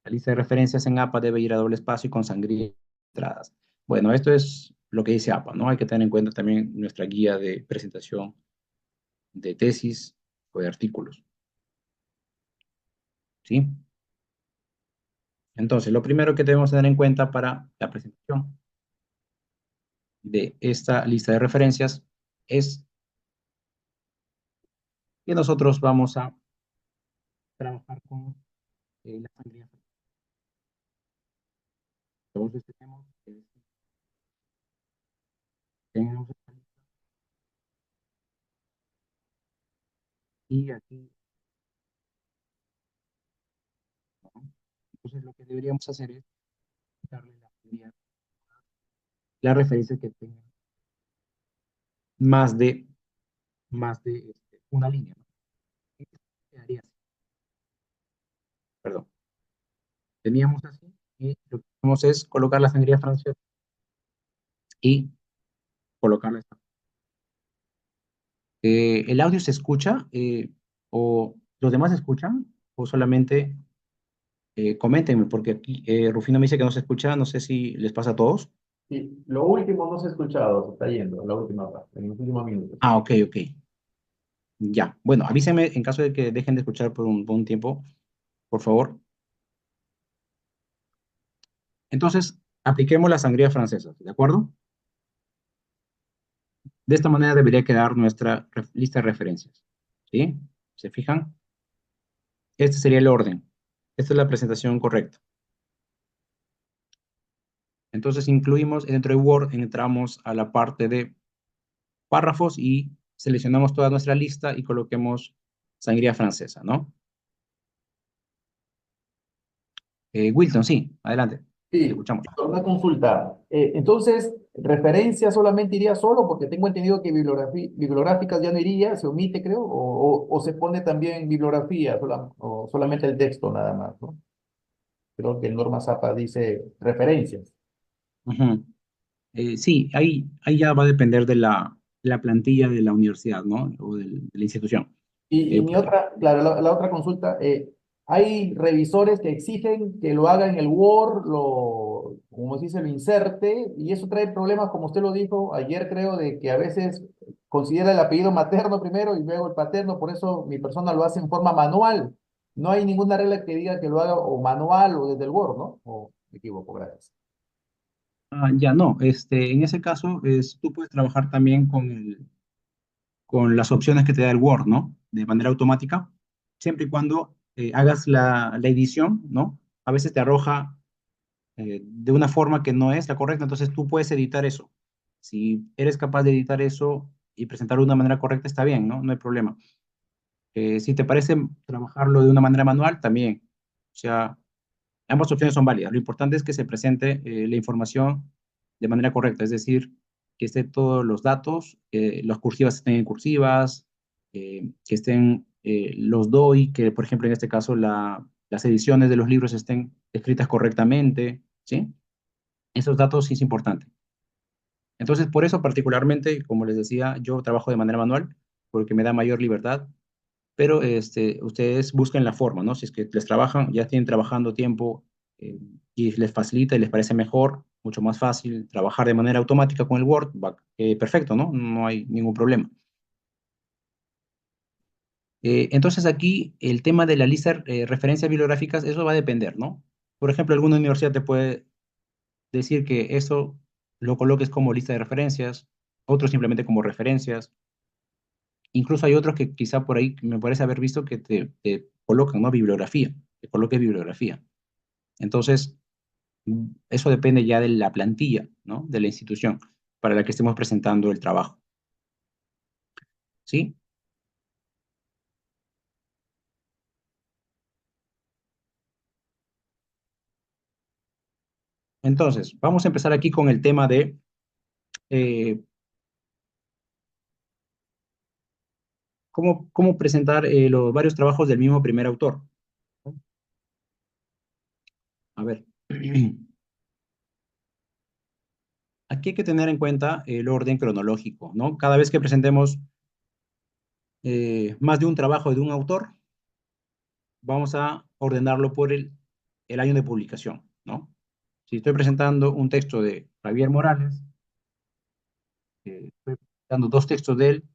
La lista de referencias en APA debe ir a doble espacio y con sangría entradas. Bueno, esto es lo que dice APA, ¿no? Hay que tener en cuenta también nuestra guía de presentación de tesis o de artículos, ¿sí? Entonces, lo primero que debemos tener en cuenta para la presentación de esta lista de referencias es que nosotros vamos a trabajar con la sangría. Entonces, tenemos y aquí, ¿no? Entonces, lo que deberíamos hacer es darle la referencia que tenga más de, una línea, ¿no? Quedaría así, perdón. Teníamos así y lo que hacemos es colocar la sangría francesa y colocarla. ¿El audio se escucha o los demás escuchan o solamente coméntenme? Porque aquí Rufino me dice que no se escucha, no sé si les pasa a todos. Sí, lo último no se ha escuchado, se está yendo, la última parte, en los últimos minutos. Ah, ok, ok. Ya. Bueno, avísenme en caso de que dejen de escuchar por un tiempo, por favor. Entonces, apliquemos la sangría francesa, ¿de acuerdo? De esta manera debería quedar nuestra lista de referencias. ¿Sí? ¿Se fijan? Este sería el orden. Esta es la presentación correcta. Entonces incluimos dentro de Word, entramos a la parte de párrafos y seleccionamos toda nuestra lista y coloquemos sangría francesa, ¿no? Wilson, sí, adelante. Te Sí, escuchamos. una consulta. Entonces, referencia solamente iría solo, porque tengo entendido que bibliográficas ya no iría, se omite, creo, o se pone también bibliografía, o solamente el texto nada más, ¿no? Creo que el Norma Zapa dice referencias. Ujú. Sí, ahí ya va a depender de la plantilla de la universidad, ¿no? O de la institución. Y mi Porque otra, claro, la otra consulta, hay revisores que exigen que lo haga en el Word, como se dice, lo inserte, y eso trae problemas, como usted lo dijo ayer, creo, de que a veces considera el apellido materno primero y luego el paterno, por eso mi persona lo hace en forma manual. No hay ninguna regla que diga que lo haga o manual o desde el Word, ¿no? O me equivoco, gracias. ya no, en ese caso tú puedes trabajar también con las opciones que te da el Word, ¿no? De manera automática, siempre y cuando hagas la edición, ¿no? A veces te arroja de una forma que no es la correcta, entonces tú puedes editar eso. Si eres capaz de editar eso y presentarlo de una manera correcta, está bien, ¿no? No hay problema. Si te parece trabajarlo de una manera manual, también. O sea, ambas opciones son válidas. Lo importante es que se presente la información de manera correcta, es decir, que estén todos los datos, las cursivas estén en cursivas, que estén los DOI, que por ejemplo en este caso las ediciones de los libros estén escritas correctamente, ¿sí? Esos datos sí es importante. Entonces, por eso particularmente, como les decía, yo trabajo de manera manual, porque me da mayor libertad, pero ustedes busquen la forma, ¿no? Si es que les trabajan, ya tienen trabajando tiempo y les facilita y les parece mejor, mucho más fácil trabajar de manera automática con el Word, perfecto, ¿no? No hay ningún problema. Entonces aquí el tema de la lista de referencias bibliográficas, eso va a depender, ¿no? Por ejemplo, alguna universidad te puede decir que eso lo coloques como lista de referencias, otros simplemente como referencias. Incluso hay otros que quizá por ahí me parece haber visto que te colocan, ¿no? Bibliografía, te coloques bibliografía. Entonces, eso depende ya de la plantilla, ¿no? De la institución para la que estemos presentando el trabajo, ¿sí? Entonces, vamos a empezar aquí con el tema de eh, cómo presentar los varios trabajos del mismo primer autor. A ver, aquí hay que tener en cuenta el orden cronológico, ¿no? Cada vez que presentemos más de un trabajo de un autor, vamos a ordenarlo por el el año de publicación, ¿no? Si estoy presentando un texto de Javier Morales, estoy presentando dos textos de él,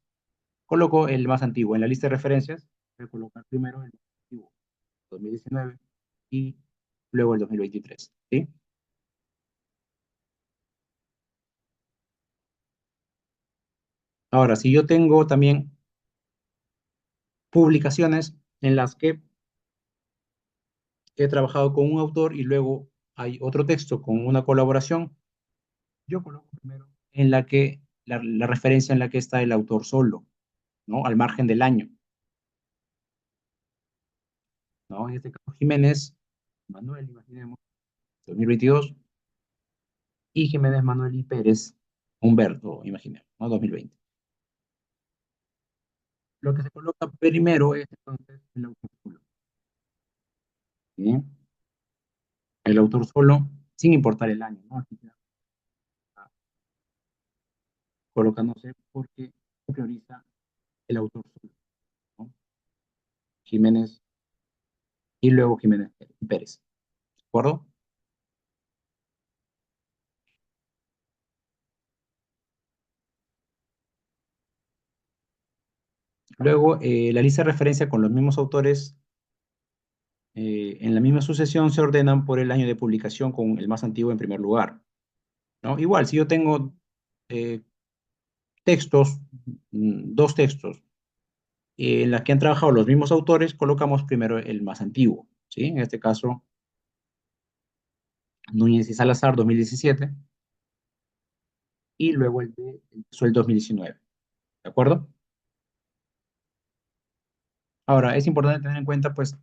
coloco el más antiguo. En la lista de referencias, voy a colocar primero el más antiguo, 2019, y luego el 2023, ¿sí? Ahora, si yo tengo también publicaciones en las que he trabajado con un autor y luego hay otro texto con una colaboración, yo coloco primero en la que la referencia en la que está el autor solo, ¿no? Al margen del año, ¿no? En este caso, Jiménez Manuel, imaginemos, 2022, y Jiménez Manuel y Pérez Humberto, imaginemos, ¿no? 2020. Lo que se coloca primero es entonces el autor solo, ¿sí? El autor solo, sin importar el año, ¿no? Aquí está colocándose porque se prioriza el autor solo, ¿no? Jiménez y luego Jiménez Pérez, ¿de acuerdo? Luego, la lista de referencia con los mismos autores en la misma sucesión se ordenan por el año de publicación con el más antiguo en primer lugar, ¿no? Igual, si yo tengo eh, textos, dos textos, en las que han trabajado los mismos autores, colocamos primero el más antiguo, ¿sí? En este caso, Núñez y Salazar, 2017, y luego el 2019, ¿de acuerdo? Ahora, es importante tener en cuenta, pues,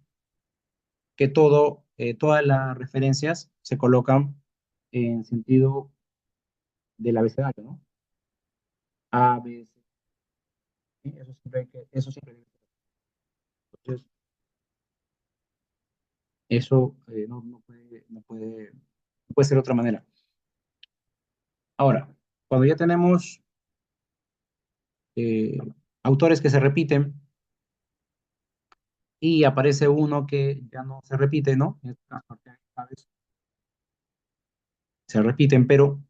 que todas las referencias se colocan en sentido del abecedario, ¿no? A, B, C, ¿sí? Eso siempre hay que hacer. Entonces, eso no puede ser de otra manera. Ahora, cuando ya tenemos eh, autores que se repiten y aparece uno que ya no se repite, ¿no? En este caso, ¿sabes? Se repiten, pero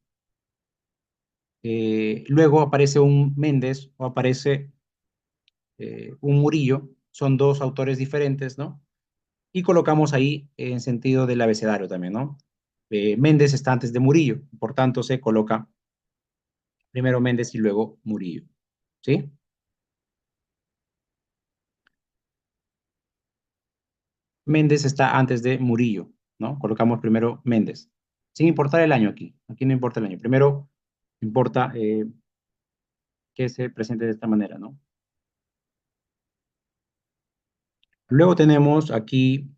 luego aparece un Méndez o aparece un Murillo, son dos autores diferentes, ¿no? Y colocamos ahí en sentido del abecedario también, ¿no? Méndez está antes de Murillo, por tanto se coloca primero Méndez y luego Murillo, ¿sí? Méndez está antes de Murillo, ¿no? Colocamos primero Méndez, sin importar el año aquí. Aquí no importa el año. Primero importa que se presente de esta manera, ¿no? Luego tenemos aquí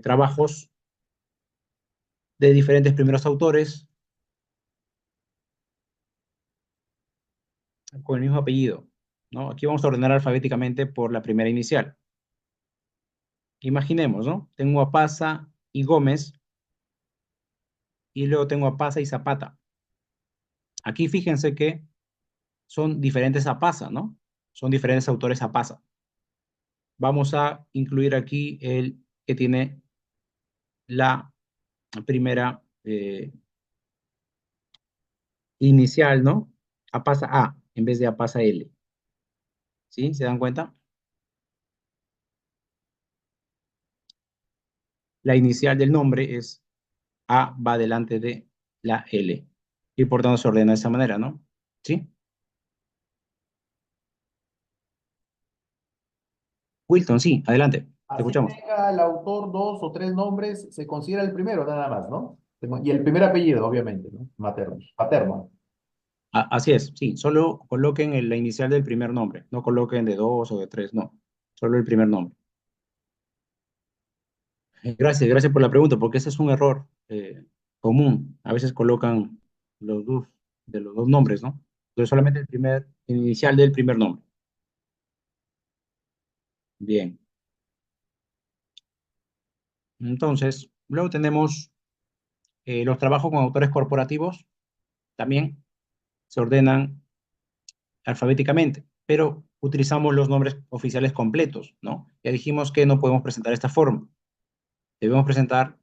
trabajos de diferentes primeros autores con el mismo apellido, ¿no? Aquí vamos a ordenar alfabéticamente por la primera inicial. Imaginemos, ¿no? Tengo a Paza y Gómez y luego tengo a Paza y Zapata. Aquí fíjense que son diferentes a Paza, ¿no? Son diferentes autores a Paza. Vamos a incluir aquí el que tiene la primera inicial, ¿no? A pasa A en vez de a pasa L. ¿Sí? ¿Se dan cuenta? La inicial del nombre es A va delante de la L. Y por tanto se ordena de esa manera, ¿no? ¿Sí? Wilton, sí, adelante. Te Así escuchamos. tenga el autor dos o tres nombres, se considera el primero nada más, ¿no? Y el primer apellido, obviamente, ¿no? Materno, paterno. Así es, sí. Solo coloquen la inicial del primer nombre. No coloquen de dos o de tres, no. Solo el primer nombre. Gracias por la pregunta, porque ese es un error común. A veces colocan los dos, de los dos nombres, ¿no? Entonces solamente el primer, inicial del primer nombre. Bien. Entonces, luego tenemos los trabajos con autores corporativos, también se ordenan alfabéticamente, pero utilizamos los nombres oficiales completos, ¿no? Ya dijimos que no podemos presentar esta forma. Debemos presentar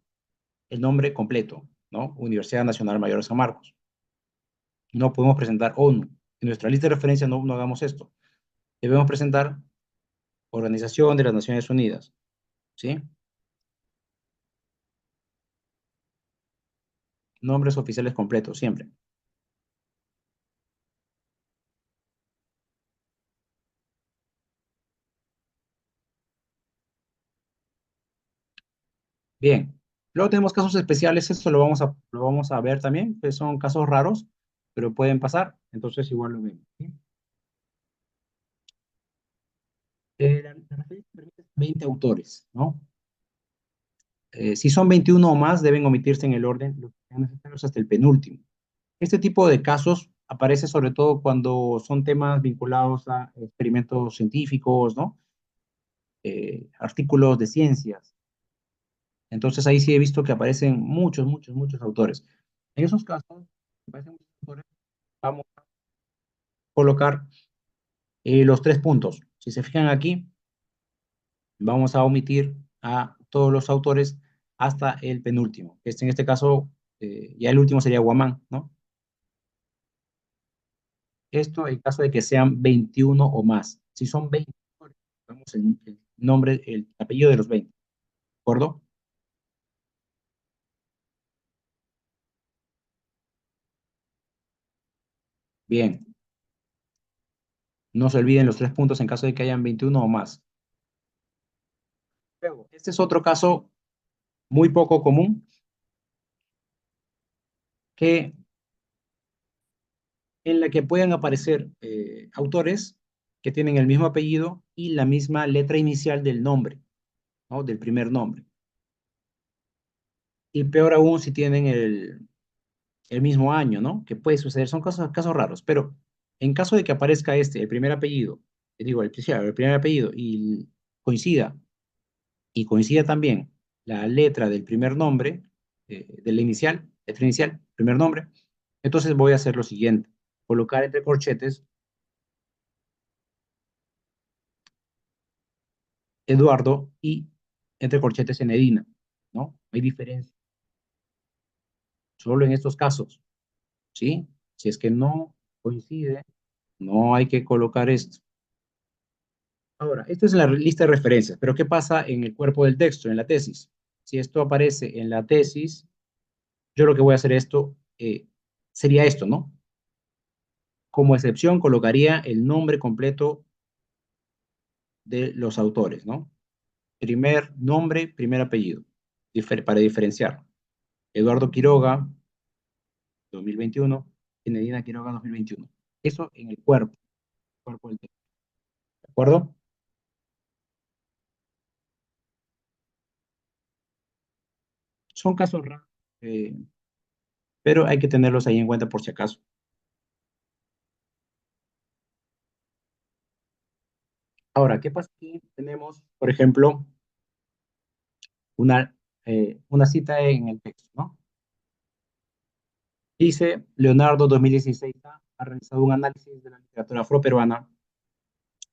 el nombre completo, ¿no? Universidad Nacional Mayor de San Marcos. No podemos presentar ONU. En nuestra lista de referencia no hagamos esto. Debemos presentar Organización de las Naciones Unidas, ¿sí? Nombres oficiales completos, siempre. Bien. Luego tenemos casos especiales, esto lo vamos a ver también, que son casos raros, pero pueden pasar, entonces igual lo vemos. ¿Sí? La referencia permite 20 autores, ¿no? Si son 21 o más, deben omitirse en el orden los que sean necesarios hasta el penúltimo. Este tipo de casos aparece sobre todo cuando son temas vinculados a experimentos científicos, ¿no? Artículos de ciencias. Entonces ahí sí he visto que aparecen muchos autores. En esos casos, aparecen muchos autores, vamos a colocar los 3 puntos. Si se fijan aquí, vamos a omitir a todos los autores hasta el penúltimo. En este caso, ya el último sería Guamán, ¿no? Esto en caso de que sean 21 o más. Si son 20, vamos el nombre, el apellido de los 20, ¿de acuerdo? Bien, no se olviden los 3 puntos en caso de que hayan 21 o más. Luego, este es otro caso muy poco común que en la que pueden aparecer autores que tienen el mismo apellido y la misma letra inicial del nombre, ¿no? Del primer nombre. Y peor aún si tienen el mismo año, ¿no? Que puede suceder, son casos raros, pero en caso de que aparezca el primer apellido, digo, el primer apellido y coincida también la letra del primer nombre, de la inicial, letra inicial, primer nombre, entonces voy a hacer lo siguiente, colocar entre corchetes Eduardo y entre corchetes Enedina, ¿no? Hay diferencia, solo en estos casos, ¿sí? Si es que no coincide, no hay que colocar esto. Ahora, esta es la lista de referencias, pero ¿qué pasa en el cuerpo del texto, en la tesis? Si esto aparece en la tesis, yo lo que voy a hacer sería esto, ¿no? Como excepción colocaría el nombre completo de los autores, ¿no? Primer nombre, primer apellido, para diferenciar. Eduardo Quiroga, 2021, Enedina Quiroga, 2021. Eso en el cuerpo del texto, ¿de acuerdo? Son casos raros, eh, pero hay que tenerlos ahí en cuenta por si acaso. Ahora, ¿qué pasa si tenemos, por ejemplo, una cita en el texto, ¿no? Dice, Leonardo 2016 ha realizado un análisis de la literatura afroperuana,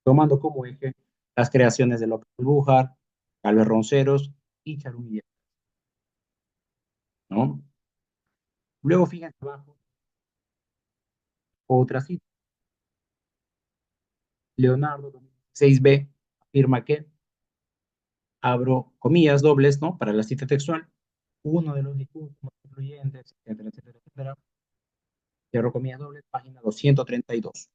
tomando como eje las creaciones de López Albujar, Calves Ronceros y Charumilla, ¿no? Luego, fíjense abajo, otra cita. Leonardo 2016b afirma que, abro comillas dobles, ¿no? Para la cita textual, uno de los discursos más influyentes, etcétera, cierro comillas dobles, página 232.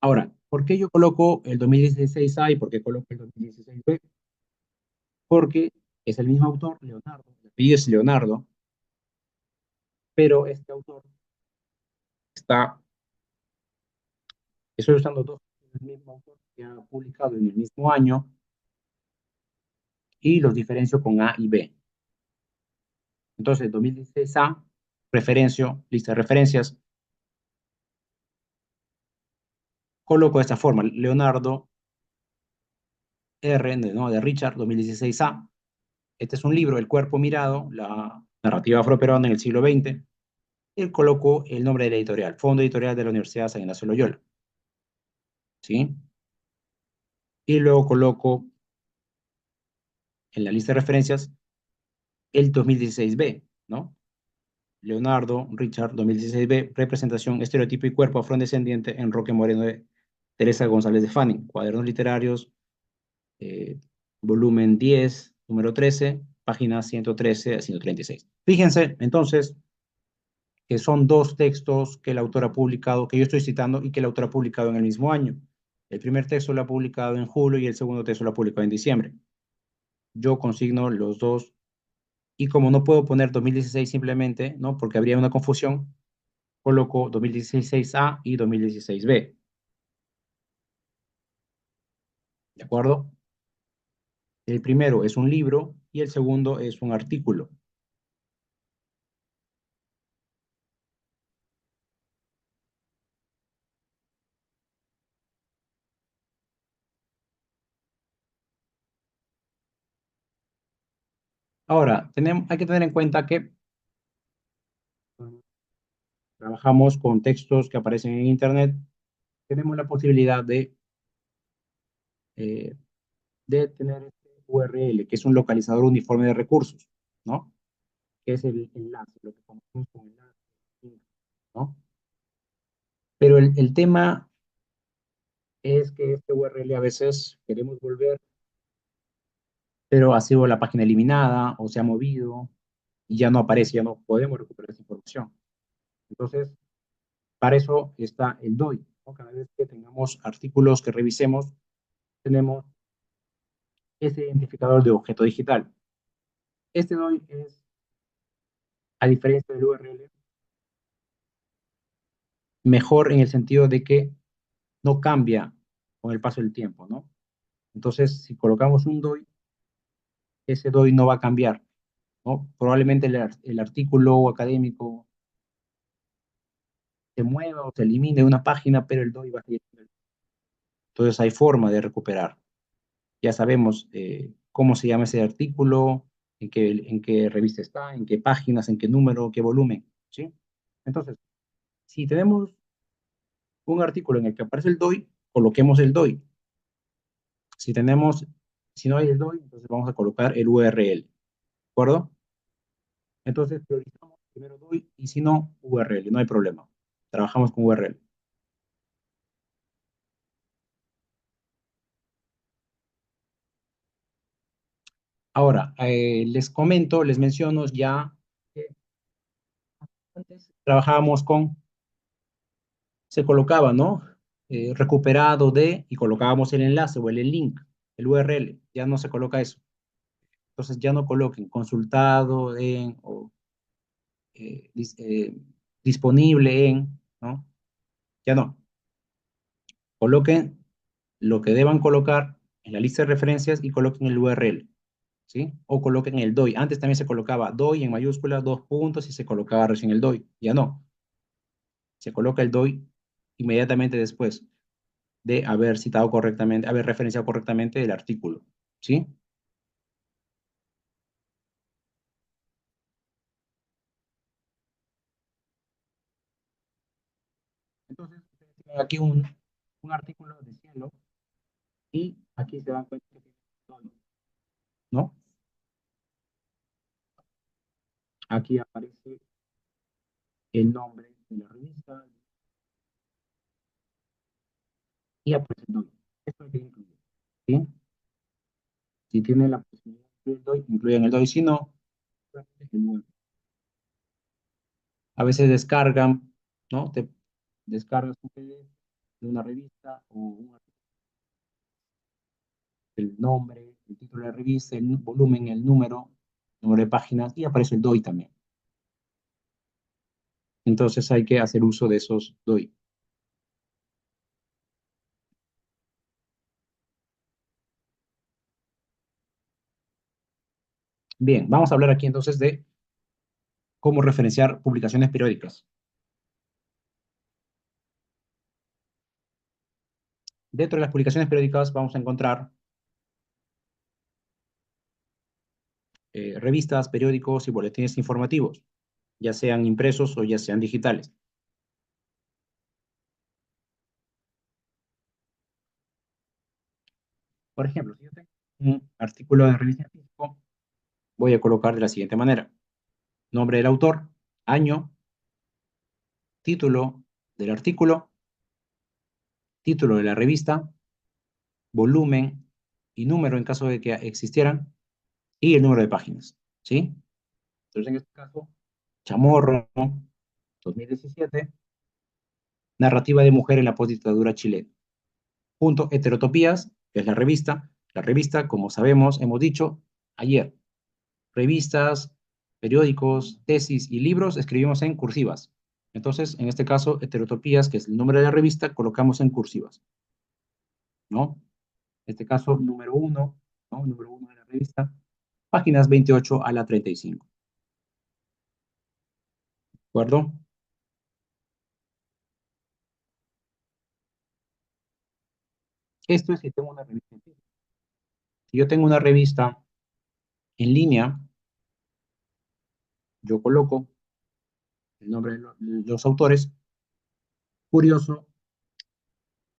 Ahora, ¿por qué yo coloco el 2016A y por qué coloco el 2016B? Porque es el mismo autor, Leonardo, el apellido es Leonardo, pero este autor está, estoy usando dos del mismo autor que ha publicado en el mismo año y los diferencio con A y B. Entonces, 2016A, lista de referencias, coloco de esta forma, Leonardo R, ¿no? De Richard, 2016A. Este es un libro, El cuerpo mirado, la narrativa afroperuana en el siglo XX. Él colocó el nombre de la editorial, Fondo Editorial de la Universidad San Ignacio de Loyola, ¿sí? Y luego coloco en la lista de referencias el 2016B, ¿no? Leonardo, Richard, 2016B, representación, estereotipo y cuerpo afrodescendiente en Roque Moreno de Teresa González de Fanning, cuadernos literarios, eh, volumen 10, número 13, páginas 113 a 136. Fíjense, entonces, que son dos textos que el autor ha publicado, que yo estoy citando y que el autor ha publicado en el mismo año. El primer texto lo ha publicado en julio y el segundo texto lo ha publicado en diciembre. Yo consigno los dos y como no puedo poner 2016 simplemente, ¿no? Porque habría una confusión, coloco 2016A y 2016B. ¿De acuerdo? El primero es un libro y el segundo es un artículo. Ahora, hay que tener en cuenta que trabajamos con textos que aparecen en Internet. Tenemos la posibilidad eh, de tener este URL, que es un localizador uniforme de recursos, ¿no? Que es el enlace, lo que conocemos como enlace, ¿no? Pero el tema es que este URL a veces queremos volver, pero ha sido la página eliminada o se ha movido y ya no aparece, ya no podemos recuperar esa información. Entonces, para eso está el DOI, ¿no? Cada vez que tengamos artículos que revisemos, tenemos ese identificador de objeto digital. Este DOI es, a diferencia del URL, mejor en el sentido de que no cambia con el paso del tiempo, ¿no? Entonces, si colocamos un DOI, ese DOI no va a cambiar, ¿no? Probablemente el artículo académico se mueva o se elimine de una página, pero el DOI va a seguir. Entonces, hay forma de recuperar. Ya sabemos cómo se llama ese artículo, en qué revista está, en qué páginas, en qué número, qué volumen, ¿sí? Entonces, si tenemos un artículo en el que aparece el DOI, coloquemos el DOI. Si tenemos, si no hay el DOI, entonces vamos a colocar el URL, ¿de acuerdo? Entonces priorizamos primero DOI y si no, URL, no hay problema. Trabajamos con URL. Ahora, les comento, les menciono ya que antes trabajábamos con, se colocaba, ¿no? Recuperado de, y colocábamos el enlace o el link, el URL. Ya no se coloca eso. Entonces ya no coloquen consultado en o eh, dis- eh, disponible en, ¿no? Ya no. Coloquen lo que deban colocar en la lista de referencias y coloquen el URL, ¿sí? O coloquen el DOI. Antes también se colocaba DOI en mayúsculas, dos puntos y se colocaba recién el DOI. Ya no. Se coloca el DOI inmediatamente después de haber citado correctamente, haber referenciado correctamente el artículo, ¿sí? Entonces, ustedes tienen aquí un artículo de cielo y aquí se dan cuenta que tiene DOI, ¿no? Aquí aparece el nombre de la revista y aparece el DOI. Esto hay que incluir, ¿sí? Si tienen la posibilidad de incluir el DOI, incluyan el DOI. Si no, el web. A veces descargan, ¿no? Te descargas un PDF de una revista o el nombre, el título de la revista, el volumen, el número de páginas y aparece el DOI también. Entonces hay que hacer uso de esos DOI. Bien, vamos a hablar aquí entonces de cómo referenciar publicaciones periódicas. Dentro de las publicaciones periódicas vamos a encontrar revistas, periódicos y boletines informativos, ya sean impresos o ya sean digitales. Por ejemplo, si yo tengo un artículo de revista Físico, voy a colocar de la siguiente manera. Nombre del autor, año, título del artículo, título de la revista, volumen y número en caso de que existieran, y el número de páginas, ¿sí? Entonces, en este caso, Chamorro, 2017, narrativa de mujer en la postdictadura chilena. Punto, Heterotopías, que es la revista. La revista, como sabemos, hemos dicho ayer, revistas, periódicos, tesis y libros escribimos en cursivas. Entonces, en este caso, Heterotopías, que es el nombre de la revista, colocamos en cursivas, ¿no? En este caso, número uno, ¿no? Número uno de la revista, páginas 28 a la 35. ¿De acuerdo? Esto es si tengo una revista en físico. Si yo tengo una revista en línea, yo coloco el nombre de los autores, curioso,